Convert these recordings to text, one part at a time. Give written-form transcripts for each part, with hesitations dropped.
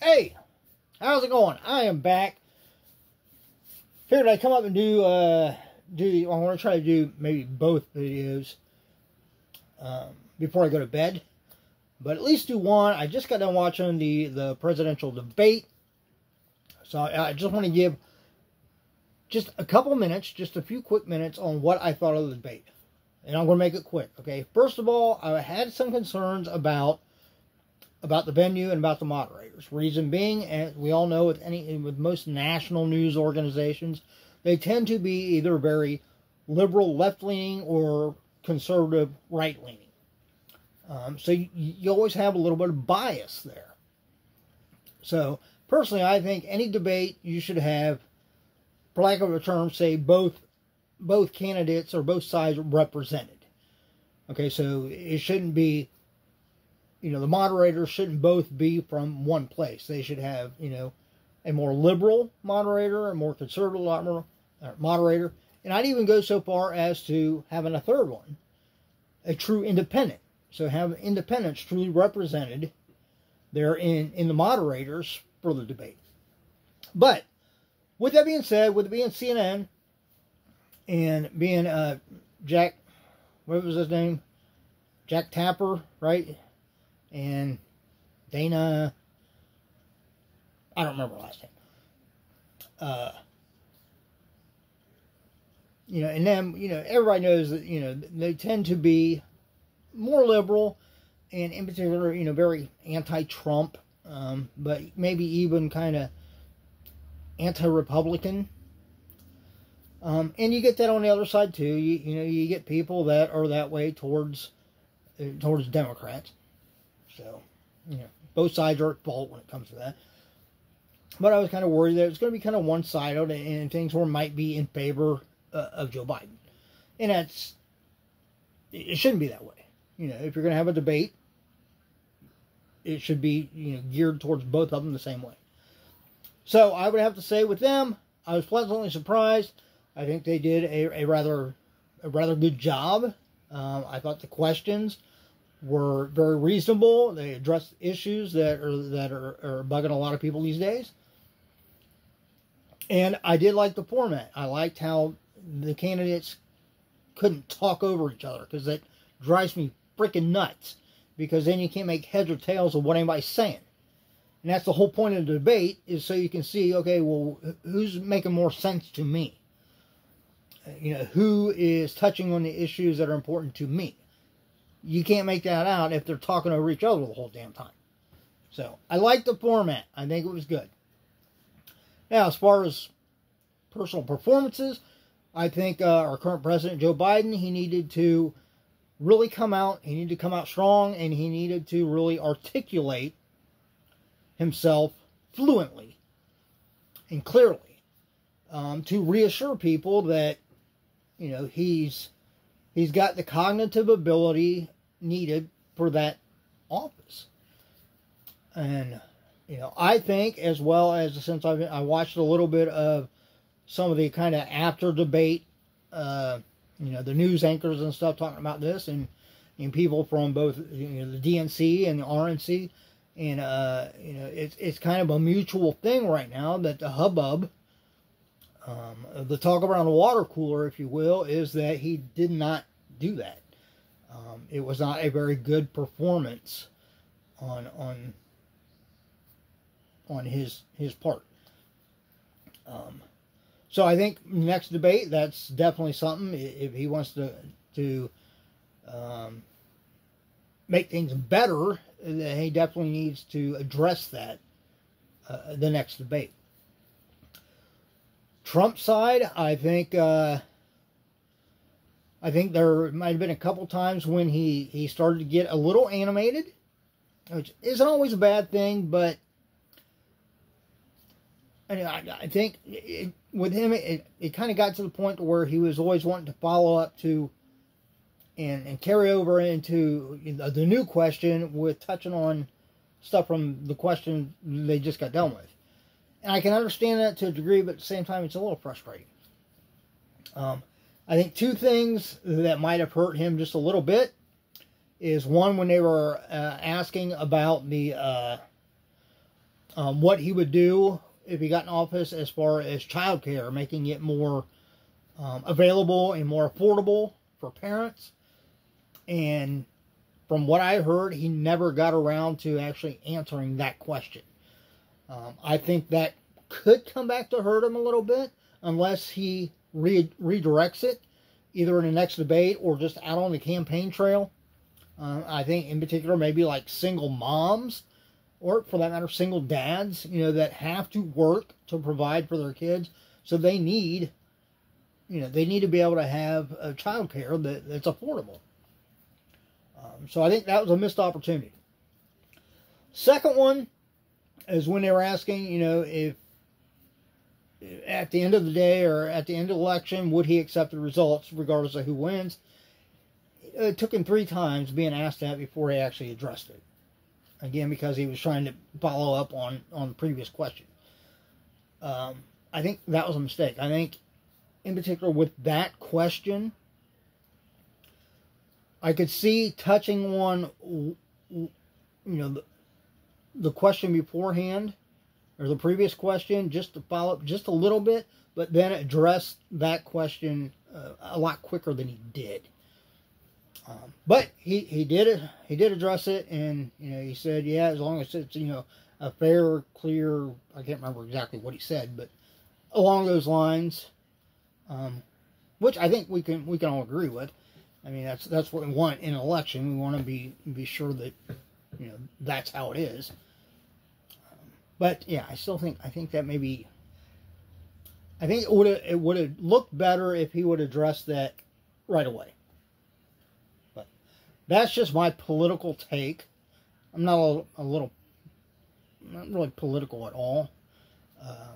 Hey, how's it going? I am back. Figured I'd come up and I want to try to do maybe both videos before I go to bed. But at least do one. I just got done watching the presidential debate. So I just want to give just a couple minutes, just a few quick minutes on what I thought of the debate. And I'm going to make it quick, okay? First of all, I had some concerns about the venue and about the moderators. Reason being, as we all know, with most national news organizations, they tend to be either very liberal left-leaning or conservative right-leaning. So you always have a little bit of bias there. So personally, I think any debate you should have, for lack of a term, say both candidates or both sides represented. Okay, so it shouldn't be, the moderators shouldn't both be from one place. They should have, a more liberal moderator, a more conservative moderator, and I'd even go so far as to having a third one, a true independent. So have independents truly represented there in the moderators for the debate. But with that being said, with it being CNN and being Jack, what was his name? Jack Tapper, right? And Dana, I don't remember her last name. And then, everybody knows that, they tend to be more liberal and in particular, very anti-Trump, but maybe even kind of anti-Republican. And you get that on the other side too. You get people that are that way towards Democrats. So, both sides are at fault when it comes to that. But I was kind of worried that it's going to be kind of one-sided and things might be in favor of Joe Biden. And it shouldn't be that way. If you're going to have a debate, it should be, geared towards both of them the same way. So I would have to say with them, I was pleasantly surprised. I think they did a rather good job. I thought the questions were very reasonable. They addressed issues that are bugging a lot of people these days. And I did like the format. I liked how the candidates couldn't talk over each other, because that drives me freaking nuts, because then you can't make heads or tails of what anybody's saying. And that's the whole point of the debate, is so you can see, okay, well, who's making more sense to me? Who is touching on the issues that are important to me? You can't make that out if they're talking over each other the whole damn time. So, I like the format. I think it was good. Now, as far as personal performances, I think our current president, Joe Biden, he needed to really come out. He needed to come out strong, and he needed to really articulate himself fluently and clearly to reassure people that, he's got the cognitive ability needed for that office. And, I think, as well as since I watched a little bit of some of the kind of after debate, the news anchors and stuff talking about this, and people from both, the DNC and the RNC, and, it's kind of a mutual thing right now that the hubbub, the talk around the water cooler, if you will, is that he did not do that. It was not a very good performance on his part. So I think next debate, that's definitely something. If he wants to make things better, then he definitely needs to address that the next debate. Trump's side, I think there might have been a couple times when he started to get a little animated, which isn't always a bad thing, but I think with him, it kind of got to the point where he was always wanting to follow up to and carry over into the new question with touching on stuff from the question they just got done with. And I can understand that to a degree, but at the same time, it's a little frustrating. I think two things that might have hurt him just a little bit is one, when they were asking about the what he would do if he got in office as far as childcare, making it more available and more affordable for parents. And from what I heard, he never got around to actually answering that question. I think that could come back to hurt him a little bit unless he redirects it, either in the next debate or just out on the campaign trail. I think in particular maybe like single moms, or for that matter single dads, that have to work to provide for their kids. So they need, they need to be able to have a child care that's affordable. So I think that was a missed opportunity. Second one is when they were asking, if at the end of the day or at the end of the election, would he accept the results regardless of who wins? It took him 3 times being asked that before he actually addressed it. Again, because he was trying to follow up on the previous question. I think that was a mistake. I think, in particular, with that question, I could see touching on, the question beforehand, or the previous question, just to follow up just a little bit, but then address that question a lot quicker than he did. But he did it. He did address it, and he said, yeah, as long as it's a fair, clear. I can't remember exactly what he said, but along those lines, which I think we can all agree with. I mean, that's what we want in an election. We want to be sure that that's how it is. But yeah, I think that maybe. I think it would have looked better if he would address that right away. But that's just my political take. I'm not not really political at all.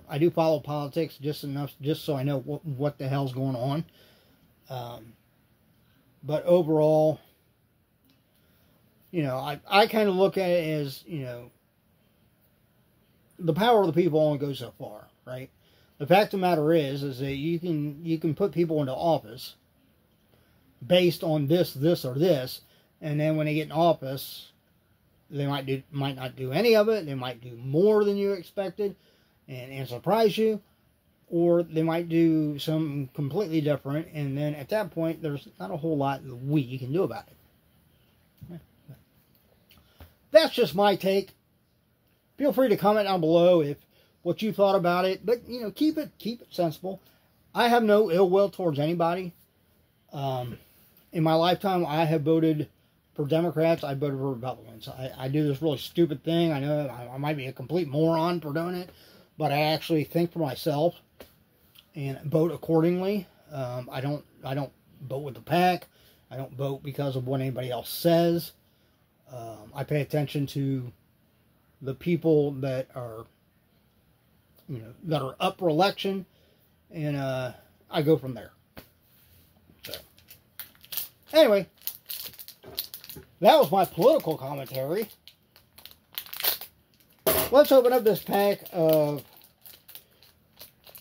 I do follow politics just enough, just so I know what the hell's going on. But overall, I kind of look at it as, the power of the people only goes so far, right? The fact of the matter is that you can put people into office based on this, or this, and then when they get in office, they might not do any of it. They might do more than you expected, and surprise you, or they might do something completely different, and then at that point, there's not a whole lot that we can do about it. That's just my take. Feel free to comment down below if what you thought about it, but keep it sensible. I have no ill will towards anybody. In my lifetime, I have voted for Democrats. I voted for Republicans. I do this really stupid thing. I know I might be a complete moron for doing it, but I actually think for myself and vote accordingly. I don't vote with the pack. I don't vote because of what anybody else says. I pay attention to the people that are, that are up for election, and I go from there. So, anyway, that was my political commentary. Let's open up this pack of.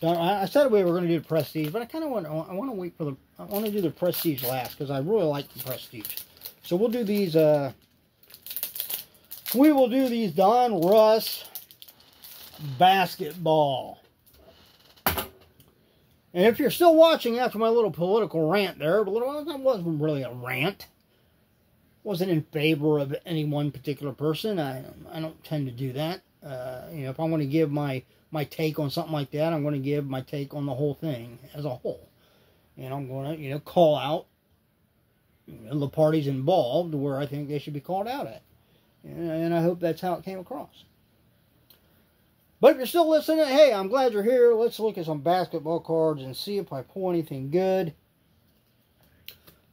I said we were going to do the Prestige, but I kind of want to wait for I want to do the Prestige last because I really like the Prestige. So we'll do these. We will do these Donruss Basketball. And if you're still watching after my little political rant there, but that wasn't really a rant. Wasn't in favor of any one particular person. I don't tend to do that. If I want to give my take on something like that, I'm going to give my take on the whole thing as a whole. And I'm going to, call out the parties involved where I think they should be called out at. And I hope that's how it came across. But if you're still listening, hey, I'm glad you're here. Let's look at some basketball cards and see if I pull anything good.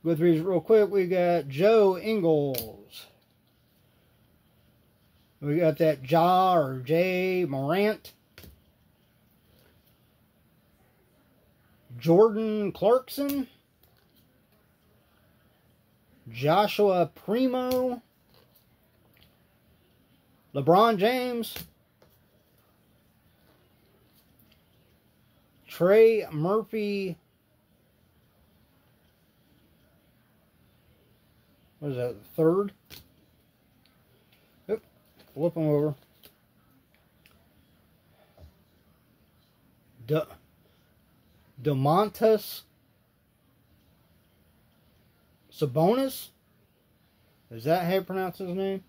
Go through these real quick. We got Joe Ingles. We got that Jay Morant. Jordan Clarkson. Joshua Primo. LeBron James. Trey Murphy. What is that, third? Oop, flip them over. Domantas Sabonis? Is that how you pronounce his name?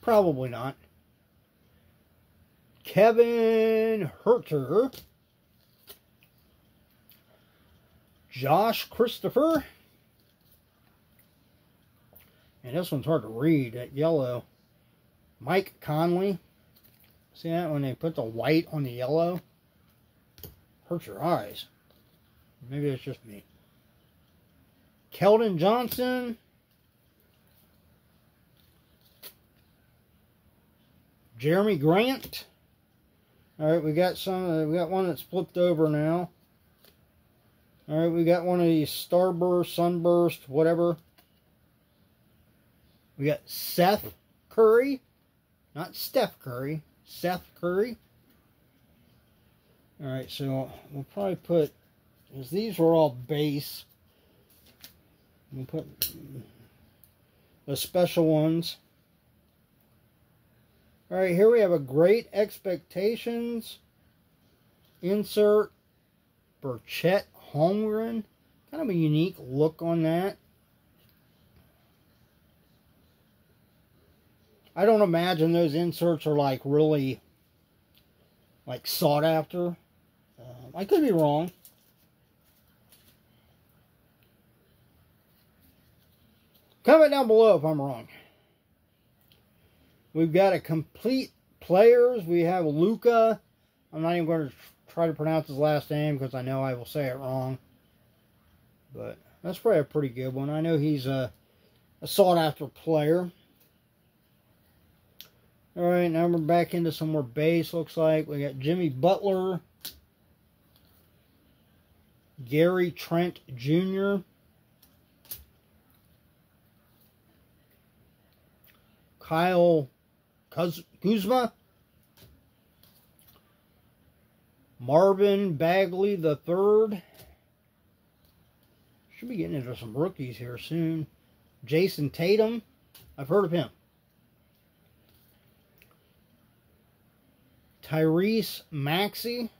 Probably not. Kevin Herter. Josh Christopher. And this one's hard to read, that yellow. Mike Conley. See that when they put the white on the yellow? Hurts your eyes. Maybe it's just me. Keldon Johnson. Jeremy Grant. Alright, we got one that's flipped over now. Alright, we got one of these Starburst, Sunburst, whatever. We got Seth Curry. Not Steph Curry. Seth Curry. Alright, so we'll probably put, because these were all base, we'll put the special ones. Alright, here we have a Great Expectations insert for Chet Holmgren. Kind of a unique look on that. I don't imagine those inserts are like really like sought after. I could be wrong. Comment down below if I'm wrong. We've got a complete players. We have Luka. I'm not even going to try to pronounce his last name because I know I will say it wrong. But that's probably a pretty good one. I know he's a sought-after player. Alright, now we're back into some more base, looks like. We got Jimmy Butler. Gary Trent Jr. Kyle Kuzma. Marvin Bagley III. Should be getting into some rookies here soon. Jason Tatum. I've heard of him. Tyrese Maxey.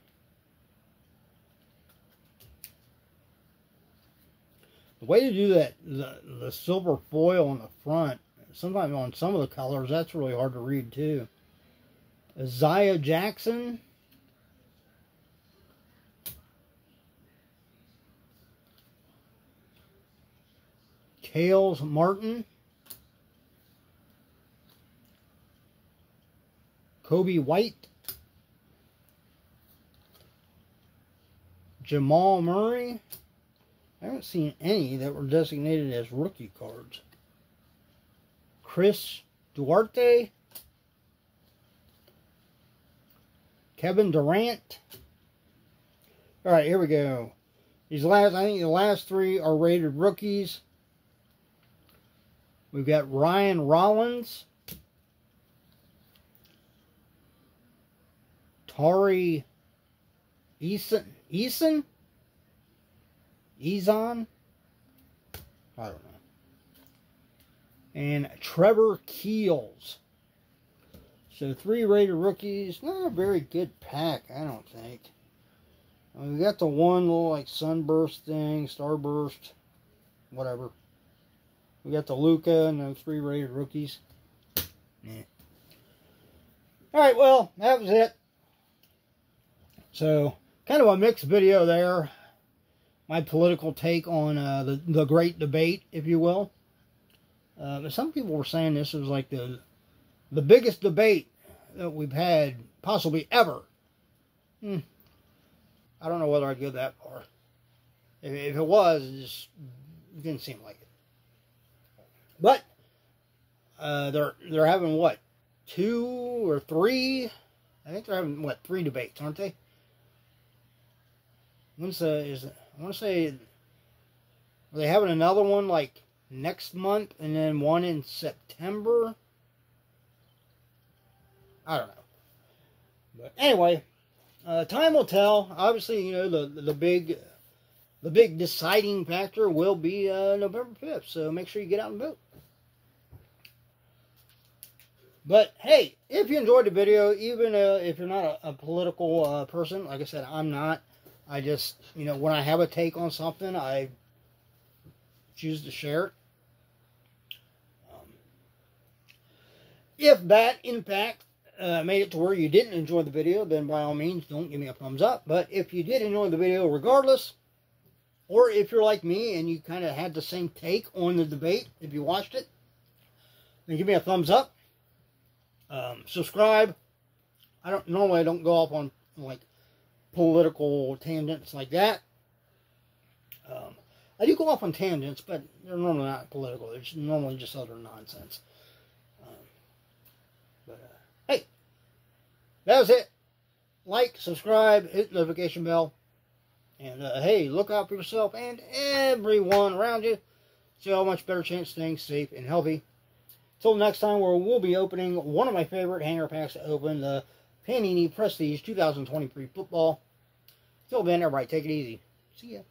The way to do that, the silver foil on the front, sometimes on some of the colors, that's really hard to read too. Isaiah Jackson. Kales Martin. Kobe White. Jamal Murray. I haven't seen any that were designated as rookie cards. Chris Duarte. Kevin Durant. Alright, here we go. These last, I think the last three are rated rookies. We've got Ryan Rollins. Tari Eason? I don't know. And Trevor Keels. So 3 rated rookies. Not a very good pack, I don't think. We got the one little like sunburst thing, starburst, whatever. We got the Luka and the 3 rated rookies. Yeah. Alright, well, that was it. So, kind of a mixed video there. My political take on the great debate, if you will. Some people were saying this was like the biggest debate that we've had possibly ever. I don't know whether I'd go that far. If it was, it didn't seem like it. But they're having what, 2 or 3? I think they're having what, 3 debates, aren't they? I want to say, are they having another one like next month and then one in September? I don't know. But anyway, time will tell. Obviously, you know, the big deciding factor will be November 5th. So make sure you get out and vote. But hey, if you enjoyed the video, even if you're not a political person, like I said, I'm not. I just, when I have a take on something, I choose to share it. If that, in fact, made it to where you didn't enjoy the video, then by all means, don't give me a thumbs up. But if you did enjoy the video regardless, or if you're like me and you kind of had the same take on the debate, if you watched it, then give me a thumbs up. Subscribe. I don't go off on like political tangents like that. I do go off on tangents, but they're normally not political. They're normally just other nonsense. Hey, that was it. Like, subscribe, hit the notification bell. And, hey, look out for yourself and everyone around you. So you have a much better chance of staying safe and healthy. Until next time, where we'll be opening one of my favorite hanger packs to open, the Panini Prestige 2023 Football. Till then, everybody, take it easy. See ya.